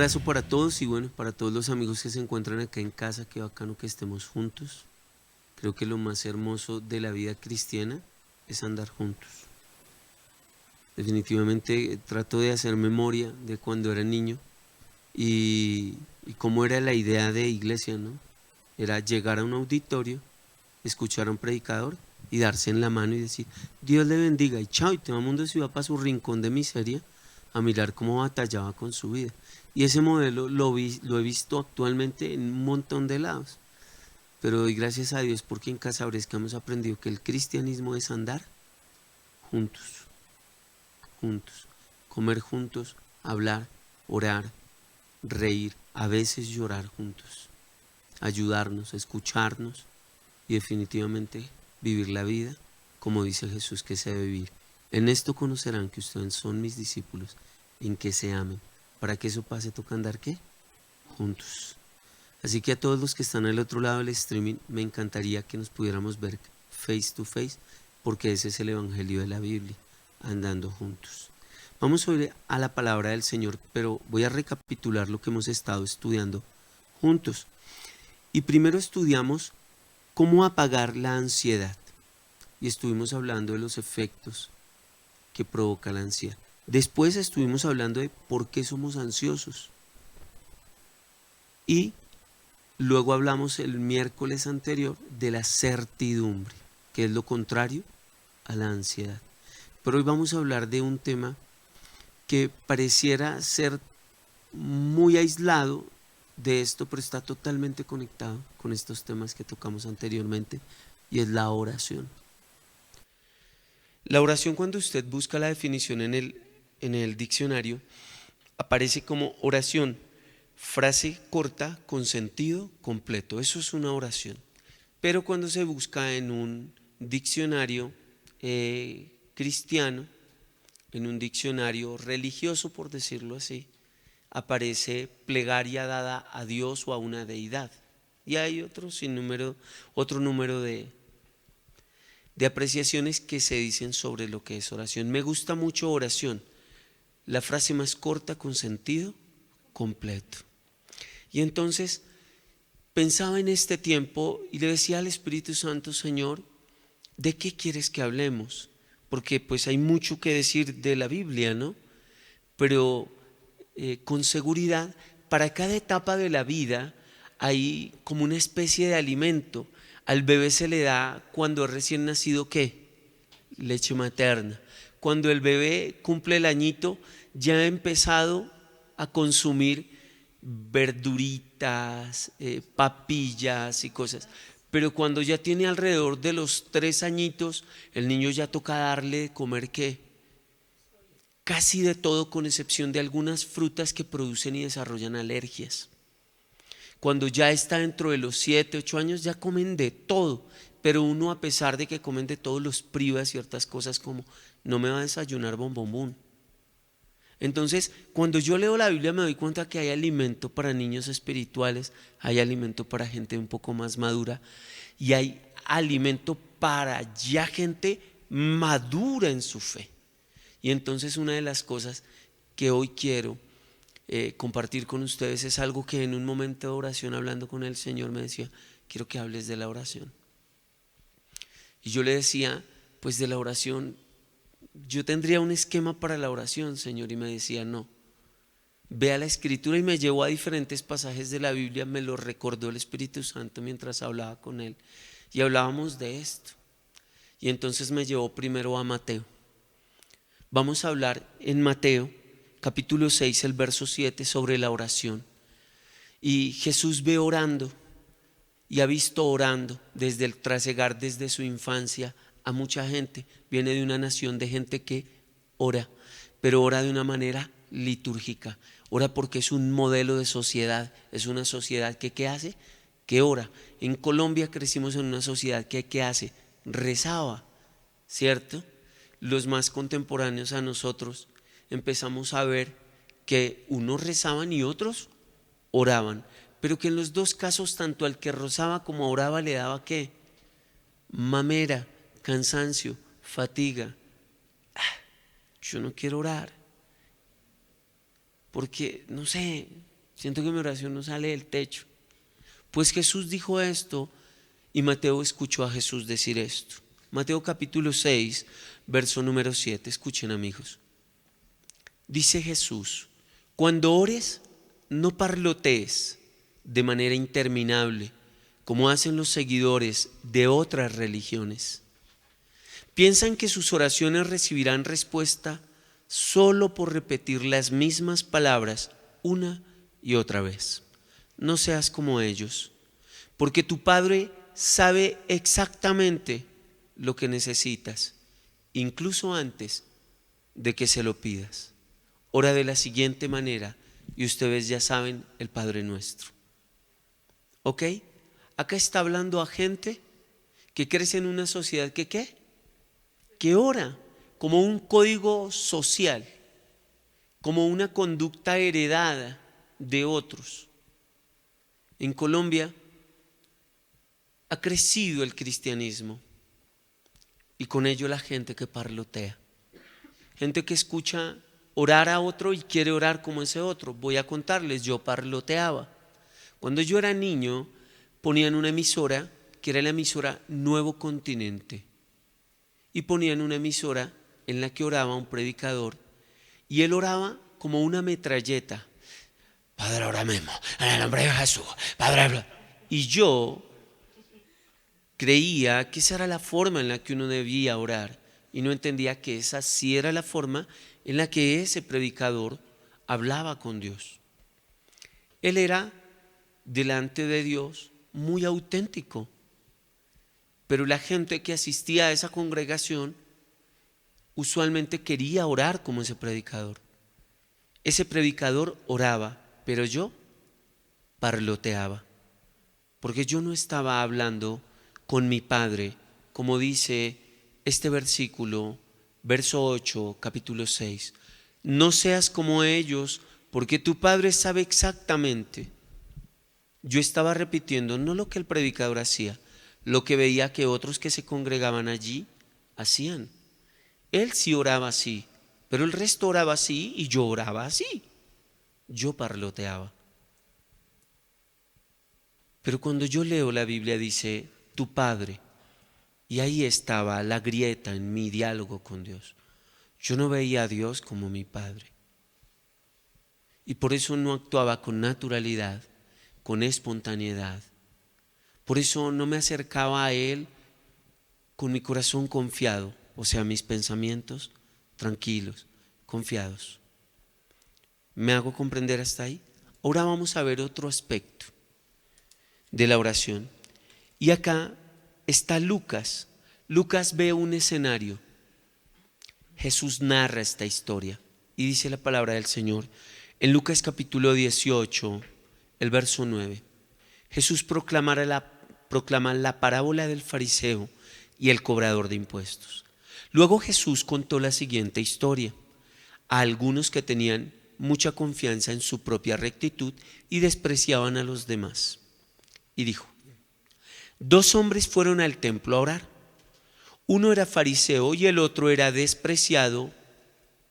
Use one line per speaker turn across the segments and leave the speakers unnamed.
abrazo para todos y bueno, para todos los amigos que se encuentran acá en casa, qué bacano que estemos juntos. Creo que lo más hermoso de la vida cristiana es andar juntos. Definitivamente trato de hacer memoria de cuando era niño y cómo era la idea de iglesia, ¿no? Era llegar a un auditorio, escuchar a un predicador y darse en la mano y decir, Dios le bendiga y chao, y todo el mundo se iba para su rincón de miseria a mirar cómo batallaba con su vida. Y ese modelo lo he visto actualmente en un montón de lados. Pero doy gracias a Dios porque en Casa Bresca hemos aprendido que el cristianismo es andar juntos, juntos, comer juntos, hablar, orar, reír, a veces llorar juntos, ayudarnos, escucharnos y definitivamente vivir la vida como dice Jesús que se debe vivir. En esto conocerán que ustedes son mis discípulos, en que se amen. Para que eso pase toca andar ¿qué? Juntos. Así que a todos los que están al otro lado del streaming, me encantaría que nos pudiéramos ver face to face, porque ese es el evangelio de la Biblia, andando juntos. Vamos a ir a la palabra del Señor, pero voy a recapitular lo que hemos estado estudiando juntos. Y primero estudiamos cómo apagar la ansiedad. Y estuvimos hablando de los efectos que provoca la ansiedad. Después estuvimos hablando de por qué somos ansiosos. Y luego hablamos el miércoles anterior de la certidumbre, que es lo contrario a la ansiedad. Pero hoy vamos a hablar de un tema que pareciera ser muy aislado de esto, pero está totalmente conectado con estos temas que tocamos anteriormente, y es la oración. La oración, cuando usted busca la definición en el diccionario, aparece como oración, frase corta con sentido completo. Eso es una oración. Pero cuando se busca en un diccionario cristiano, en un diccionario religioso, por decirlo así, aparece plegaria dada a Dios o a una deidad. Y hay otro número de apreciaciones que se dicen sobre lo que es oración. Me gusta mucho oración, la frase más corta con sentido completo. Y entonces pensaba en este tiempo y le decía al Espíritu Santo, Señor, ¿de qué quieres que hablemos? Porque pues hay mucho que decir de la Biblia, ¿no? Pero con seguridad, para cada etapa de la vida hay como una especie de alimento. Al bebé se le da cuando es recién nacido, ¿qué? Leche materna. Cuando el bebé cumple el añito, ya ha empezado a consumir verduritas, papillas y cosas. Pero cuando ya tiene alrededor de los 3 añitos, el niño ya toca darle de comer ¿qué? Casi de todo, con excepción de algunas frutas que producen y desarrollan alergias. Cuando ya está dentro de los 7, 8 años ya comen de todo, pero uno, a pesar de que comen de todo, los priva de ciertas cosas como no me va a desayunar bombombón. Entonces, cuando yo leo la Biblia me doy cuenta que hay alimento para niños espirituales, hay alimento para gente un poco más madura y hay alimento para ya gente madura en su fe. Y entonces una de las cosas que hoy quiero compartir con ustedes es algo que en un momento de oración, hablando con el Señor, me decía, quiero que hables de la oración. Y yo le decía, pues de la oración, yo tendría un esquema para la oración, Señor, y me decía, no, ve a la Escritura, y me llevó a diferentes pasajes de la Biblia, me lo recordó el Espíritu Santo mientras hablaba con él, y hablábamos de esto. Y entonces me llevó primero a Mateo. Vamos a hablar en Mateo capítulo 6, el verso 7, sobre la oración. Y Jesús ve orando y ha visto orando desde el trasegar, desde su infancia, a mucha gente. Viene de una nación de gente que ora, pero ora de una manera litúrgica. Ora porque es un modelo de sociedad, es una sociedad que ¿qué hace? Que ora. En Colombia crecimos en una sociedad que ¿qué hace? Rezaba, ¿cierto? Los más contemporáneos a nosotros empezamos a ver que unos rezaban y otros oraban, pero que en los dos casos, tanto al que rezaba como oraba, le daba ¿qué? Mamera, cansancio, fatiga. Yo no quiero orar porque, no sé, Siento que mi oración no sale del techo. Pues Jesús dijo esto y Mateo escuchó a Jesús decir esto. Mateo capítulo 6, verso número 7. Escuchen, amigos. Dice Jesús: cuando ores, no parlotees de manera interminable, como hacen los seguidores de otras religiones. Piensan que sus oraciones recibirán respuesta solo por repetir las mismas palabras una y otra vez. No seas como ellos, porque tu Padre sabe exactamente lo que necesitas, incluso antes de que se lo pidas. Ora de la siguiente manera y ustedes ya saben el Padre Nuestro. ¿Ok? Acá está hablando a gente que crece en una sociedad que ¿qué? Que ora como un código social, como una conducta heredada de otros. En Colombia ha crecido el cristianismo y con ello la gente que parlotea. Gente que escucha orar a otro y quiere orar como ese otro. Voy a contarles, yo parloteaba. Cuando yo era niño ponían una emisora que era la emisora Nuevo Continente y ponían una emisora en la que oraba un predicador y él oraba como una metralleta. Padre, ahora mismo, en el nombre de Jesús, Padre. Y yo creía que esa era la forma en la que uno debía orar y no entendía que esa sí era la forma en la que ese predicador hablaba con Dios. Él era delante de Dios muy auténtico, pero la gente que asistía a esa congregación usualmente quería orar como ese predicador. Ese predicador oraba, pero yo parloteaba, porque yo no estaba hablando con mi Padre, como dice este versículo, verso 8, capítulo 6. No seas como ellos, porque tu Padre sabe exactamente. Yo estaba repitiendo no lo que el predicador hacía, lo que veía que otros que se congregaban allí hacían. Él sí oraba así, pero el resto oraba así y yo oraba así. Yo parloteaba. Pero cuando yo leo la Biblia dice, tu Padre, y ahí estaba la grieta en mi diálogo con Dios. Yo no veía a Dios como mi Padre. Y por eso no actuaba con naturalidad, con espontaneidad. Por eso no me acercaba a Él con mi corazón confiado, o sea, mis pensamientos tranquilos, confiados. ¿Me hago comprender hasta ahí? Ahora vamos a ver otro aspecto de la oración. Y acá está Lucas. Lucas ve un escenario. Jesús narra esta historia y dice la palabra del Señor en Lucas capítulo 18, el verso 9. Jesús proclama la parábola del fariseo y el cobrador de impuestos. Luego Jesús contó la siguiente historia a algunos que tenían mucha confianza en su propia rectitud y despreciaban a los demás. Y dijo: dos hombres fueron al templo a orar. Uno era fariseo y el otro era despreciado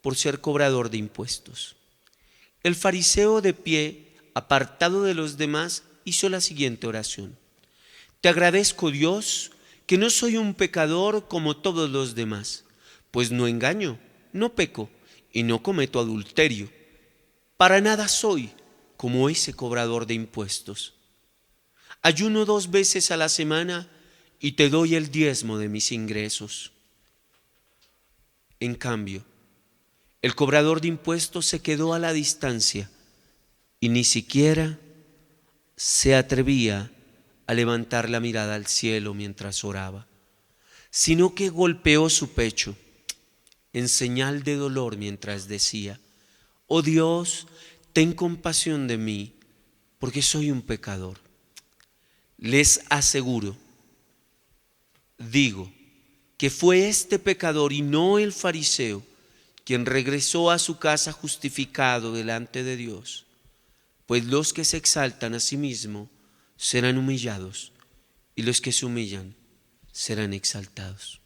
por ser cobrador de impuestos. El fariseo, de pie, apartado de los demás, hizo la siguiente oración: te agradezco, Dios, que no soy un pecador como todos los demás, pues no engaño, no peco y no cometo adulterio. Para nada soy como ese cobrador de impuestos. Ayuno 2 veces a la semana y te doy el diezmo de mis ingresos. En cambio, el cobrador de impuestos se quedó a la distancia y ni siquiera se atrevía a levantar la mirada al cielo mientras oraba, sino que golpeó su pecho en señal de dolor mientras decía: oh Dios, ten compasión de mí, porque soy un pecador. Les aseguro, digo, que fue este pecador y no el fariseo quien regresó a su casa justificado delante de Dios, pues los que se exaltan a sí mismos serán humillados y los que se humillan serán exaltados.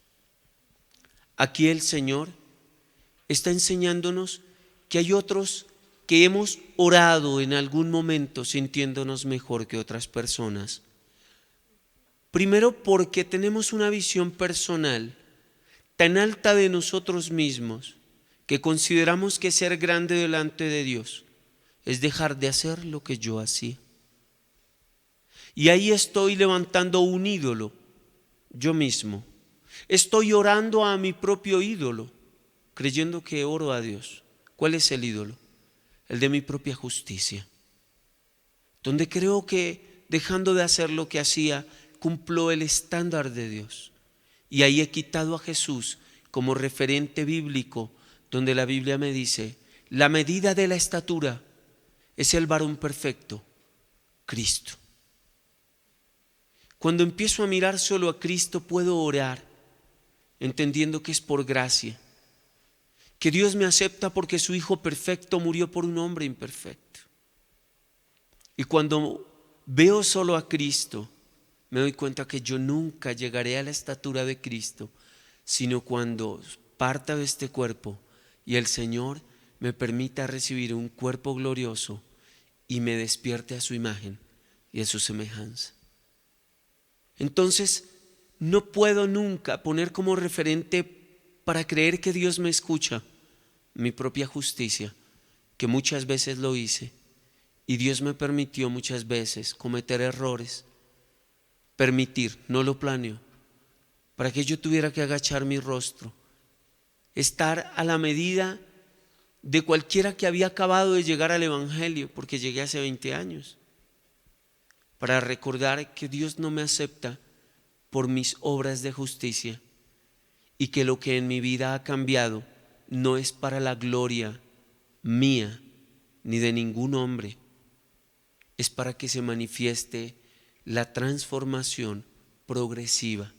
Aquí el Señor está enseñándonos que hay otros que hemos orado en algún momento sintiéndonos mejor que otras personas? Primero, porque tenemos una visión personal tan alta de nosotros mismos que consideramos que ser grande delante de Dios es dejar de hacer lo que yo hacía. Y ahí estoy levantando un ídolo, yo mismo. Estoy orando a mi propio ídolo, creyendo que oro a Dios. ¿Cuál es el ídolo? El de mi propia justicia. Donde creo que dejando de hacer lo que hacía, cumplo el estándar de Dios. Y ahí he quitado a Jesús como referente bíblico, donde la Biblia me dice, la medida de la estatura es el varón perfecto, Cristo. Cuando empiezo a mirar solo a Cristo, puedo orar, entendiendo que es por gracia, que Dios me acepta porque su Hijo perfecto murió por un hombre imperfecto. Y cuando veo solo a Cristo, me doy cuenta que yo nunca llegaré a la estatura de Cristo, sino cuando parta de este cuerpo y el Señor me permita recibir un cuerpo glorioso y me despierte a su imagen y a su semejanza. Entonces, no puedo nunca poner como referente para creer que Dios me escucha mi propia justicia, que muchas veces lo hice, y Dios me permitió muchas veces cometer errores. Permitir, no lo planeó, para que yo tuviera que agachar mi rostro, estar a la medida de cualquiera que había acabado de llegar al Evangelio, porque llegué hace 20 años, para recordar que Dios no me acepta por mis obras de justicia y que lo que en mi vida ha cambiado no es para la gloria mía ni de ningún hombre, es para que se manifieste la transformación progresiva,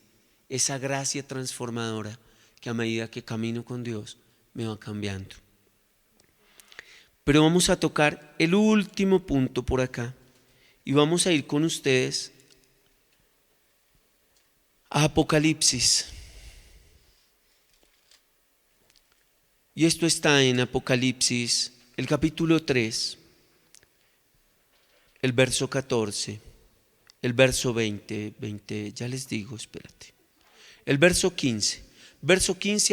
esa gracia transformadora que a medida que camino con Dios me va cambiando. Pero vamos a tocar el último punto por acá y vamos a ir con ustedes a Apocalipsis. Y esto está en Apocalipsis, el capítulo 3, el verso 14. El verso 20, ya les digo, espérate. El verso 15,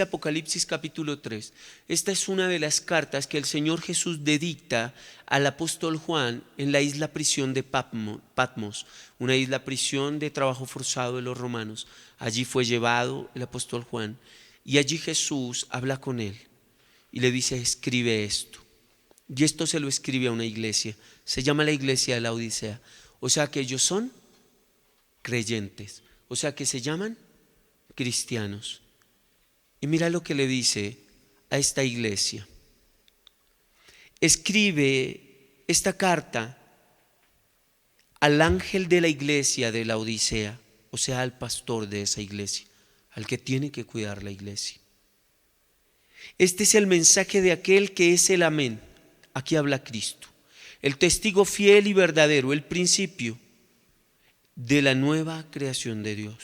Apocalipsis capítulo 3. Esta es una de las cartas que el Señor Jesús dicta al apóstol Juan en la isla prisión de Patmos, una isla prisión de trabajo forzado de los romanos. Allí fue llevado el apóstol Juan y allí Jesús habla con él y le dice, escribe esto. Y esto se lo escribe a una iglesia, se llama la iglesia de la Odisea. O sea que ellos son creyentes, o sea que se llaman cristianos. Y mira lo que le dice a esta iglesia. Escribe esta carta al ángel de la iglesia de la Odisea, o sea al pastor de esa iglesia, al que tiene que cuidar la iglesia. Este es el mensaje de aquel que es el amén. Aquí habla Cristo, el testigo fiel y verdadero, el principio de la nueva creación de Dios.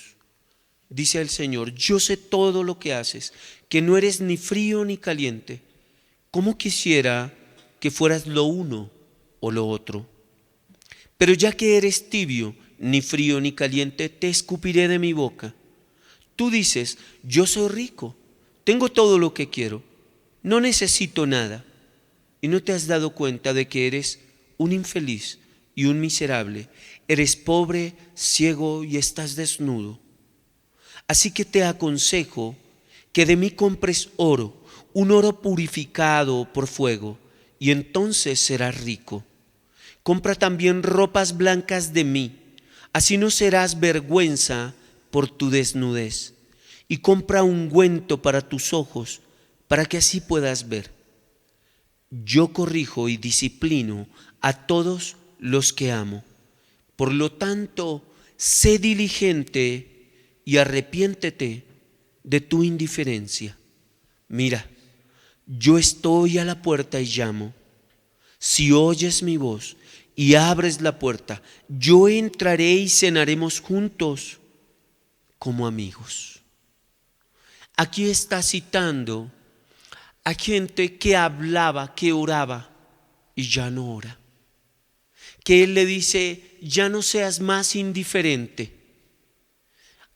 Dice el Señor, yo sé todo lo que haces, que no eres ni frío ni caliente. ¿Cómo quisiera que fueras lo uno o lo otro? Pero ya que eres tibio, ni frío ni caliente, te escupiré de mi boca. Tú dices, yo soy rico, tengo todo lo que quiero, no necesito nada. Y no te has dado cuenta de que eres un infeliz y un miserable. Eres pobre, ciego y estás desnudo. Así que te aconsejo que de mí compres oro, un oro purificado por fuego, y entonces serás rico. Compra también ropas blancas de mí, así no serás vergüenza por tu desnudez. Y compra ungüento para tus ojos, para que así puedas ver. Yo corrijo y disciplino a todos los que amo. Por lo tanto, sé diligente y arrepiéntete de tu indiferencia. Mira, yo estoy a la puerta y llamo. Si oyes mi voz y abres la puerta, yo entraré y cenaremos juntos como amigos. Aquí está citando a gente que hablaba, que oraba y ya no ora. Que Él le dice, ya no seas más indiferente.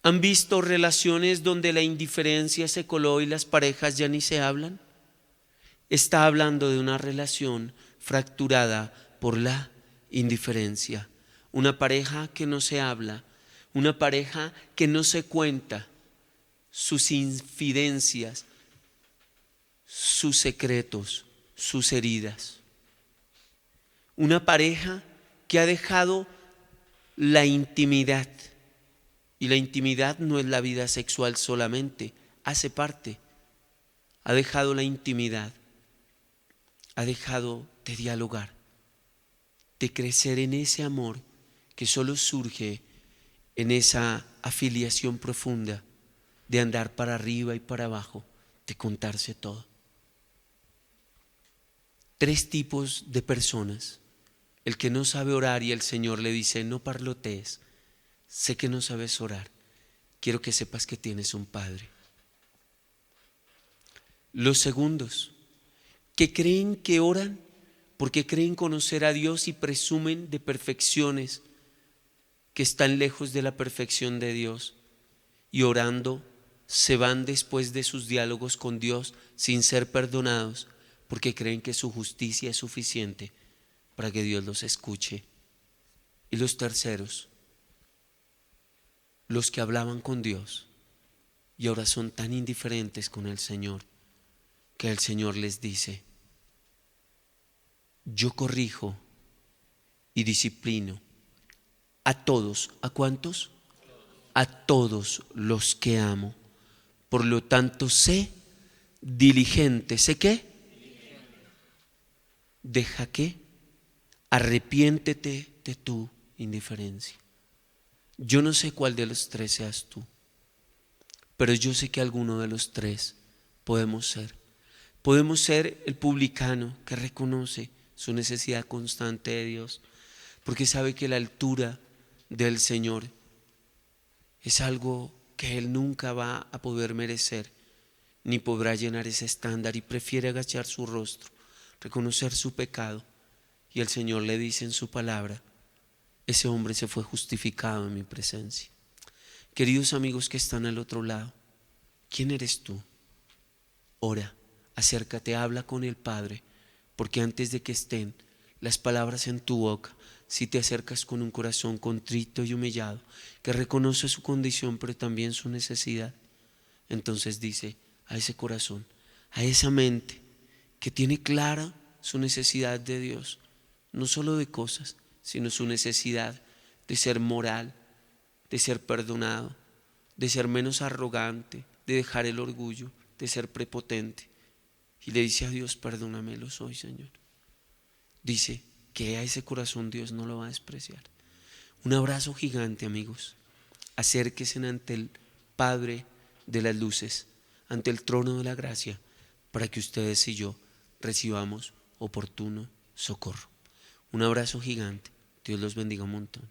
¿Han visto relaciones donde la indiferencia se coló y las parejas ya ni se hablan? Está hablando de una relación fracturada por la indiferencia. Una pareja que no se habla, una pareja que no se cuenta sus infidencias, sus secretos, sus heridas. Una pareja que ha dejado la intimidad. Y la intimidad no es la vida sexual solamente, hace parte. Ha dejado la intimidad, ha dejado de dialogar, de crecer en ese amor que solo surge en esa afiliación profunda, de andar para arriba y para abajo, de contarse todo. 3 tipos de personas. El que no sabe orar y el Señor le dice, no parlotees, sé que no sabes orar, quiero que sepas que tienes un Padre. Los segundos, que creen que oran porque creen conocer a Dios y presumen de perfecciones que están lejos de la perfección de Dios, y orando se van después de sus diálogos con Dios sin ser perdonados porque creen que su justicia es suficiente para que Dios los escuche. Y los terceros, los que hablaban con Dios y ahora son tan indiferentes con el Señor que el Señor les dice, yo corrijo y disciplino a todos. ¿A cuántos? A todos los que amo. Por lo tanto, sé diligente. ¿Sé qué? Deja que arrepiéntete de tu indiferencia. Yo no sé cuál de los 3 seas tú, pero yo sé que alguno de los 3 podemos ser. Podemos ser el publicano que reconoce su necesidad constante de Dios, porque sabe que la altura del Señor es algo que Él nunca va a poder merecer, ni podrá llenar ese estándar, y prefiere agachar su rostro, reconocer su pecado, y el Señor le dice en su palabra, ese hombre se fue justificado en mi presencia. Queridos amigos que están al otro lado, ¿quién eres tú? Ora, acércate, habla con el Padre, porque antes de que estén las palabras en tu boca, si te acercas con un corazón contrito y humillado, que reconoce su condición pero también su necesidad, entonces dice a ese corazón, a esa mente que tiene clara su necesidad de Dios, no solo de cosas, sino su necesidad de ser moral, de ser perdonado, de ser menos arrogante, de dejar el orgullo, de ser prepotente. Y le dice a Dios, perdónamelos hoy, Señor. Dice que a ese corazón Dios no lo va a despreciar. Un abrazo gigante, amigos. Acérquense ante el Padre de las luces, ante el trono de la gracia, para que ustedes y yo recibamos oportuno socorro. Un abrazo gigante. Dios los bendiga un montón.